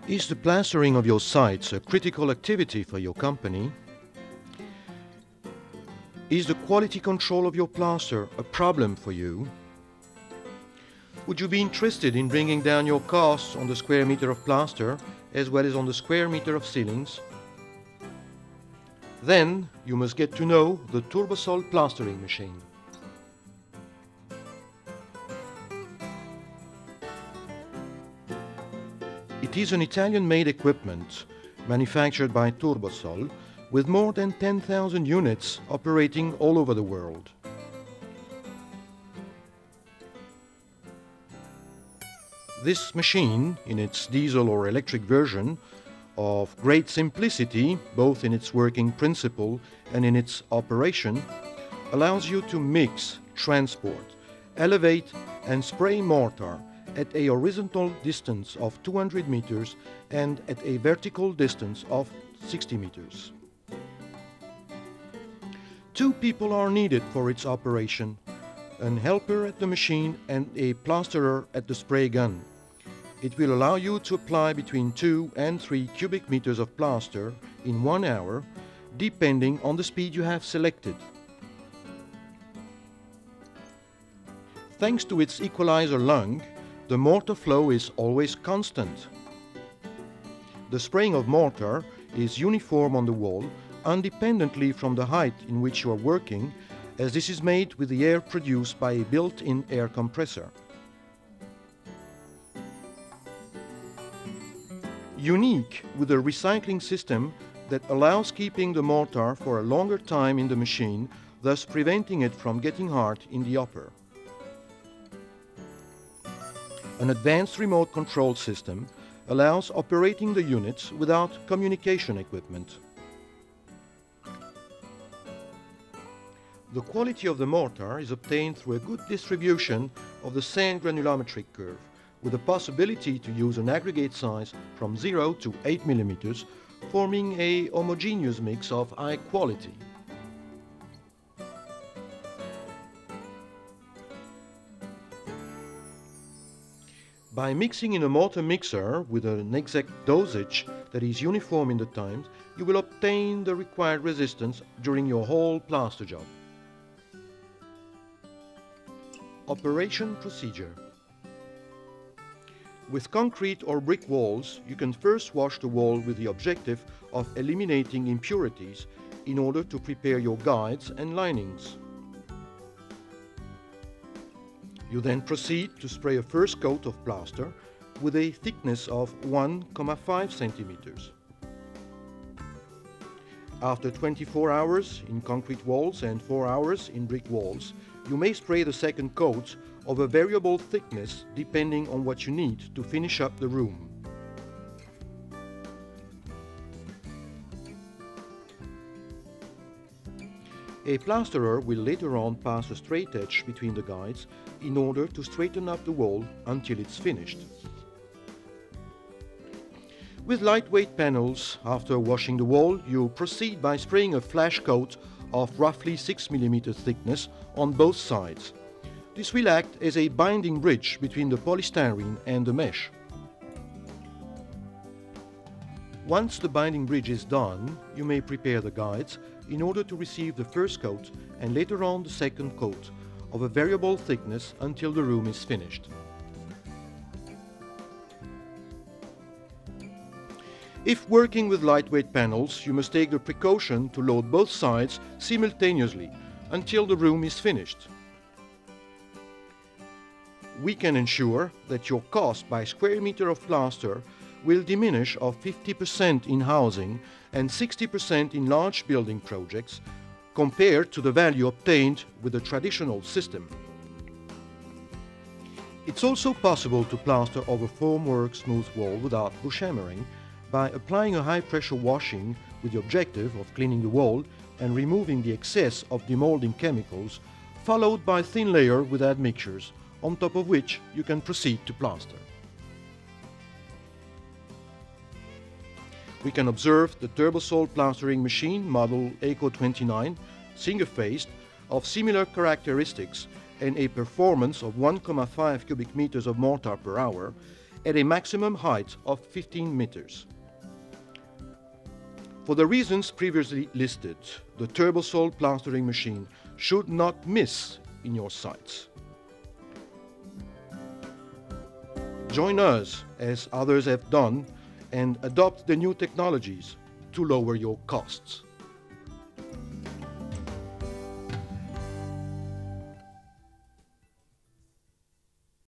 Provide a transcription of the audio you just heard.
Is the plastering of your sites a critical activity for your company? Is the quality control of your plaster a problem for you? Would you be interested in bringing down your costs on the square meter of plaster as well as on the square meter of ceilings? Then you must get to know the Turbosol plastering machine. It is an Italian-made equipment manufactured by Turbosol with more than 10,000 units operating all over the world. This machine, in its diesel or electric version, of great simplicity, both in its working principle and in its operation, allows you to mix, transport, elevate and spray mortar at a horizontal distance of 200 meters and at a vertical distance of 60 meters. 2 people are needed for its operation, an helper at the machine and a plasterer at the spray gun. It will allow you to apply between 2 and 3 cubic meters of plaster in 1 hour, depending on the speed you have selected. Thanks to its equalizer lung, the mortar flow is always constant. The spraying of mortar is uniform on the wall, independently from the height in which you are working, as this is made with the air produced by a built-in air compressor. Unique with a recycling system that allows keeping the mortar for a longer time in the machine, thus preventing it from getting hard in the upper. An advanced remote control system allows operating the units without communication equipment. The quality of the mortar is obtained through a good distribution of the sand granulometric curve, with the possibility to use an aggregate size from 0 to 8 mm, forming a homogeneous mix of high quality. By mixing in a mortar mixer with an exact dosage that is uniform in the times, you will obtain the required resistance during your whole plaster job. Operation procedure. With concrete or brick walls, you can first wash the wall with the objective of eliminating impurities in order to prepare your guides and linings. You then proceed to spray a first coat of plaster with a thickness of 1,5 centimeters. After 24 hours in concrete walls and 4 hours in brick walls, you may spray the second coat of a variable thickness depending on what you need to finish up the room. A plasterer will later on pass a straight edge between the guides in order to straighten up the wall until it's finished. With lightweight panels, after washing the wall, you proceed by spraying a flash coat of roughly 6 mm thickness on both sides. This will act as a binding bridge between the polystyrene and the mesh. Once the binding bridge is done, you may prepare the guides in order to receive the first coat and later on the second coat of a variable thickness until the room is finished. If working with lightweight panels, you must take the precaution to load both sides simultaneously until the room is finished. We can ensure that your cost by square meter of plaster will diminish of 50% in housing and 60% in large building projects compared to the value obtained with a traditional system. It's also possible to plaster over formwork smooth wall without bush hammering by applying a high-pressure washing with the objective of cleaning the wall and removing the excess of demolding chemicals, followed by thin layer with admixtures, on top of which you can proceed to plaster. We can observe the Turbosol plastering machine model Eco 29, single-phased, of similar characteristics and a performance of 1,5 cubic meters of mortar per hour, at a maximum height of 15 meters. For the reasons previously listed, the Turbosol plastering machine should not miss in your sights. Join us, as others have done, and adopt the new technologies to lower your costs.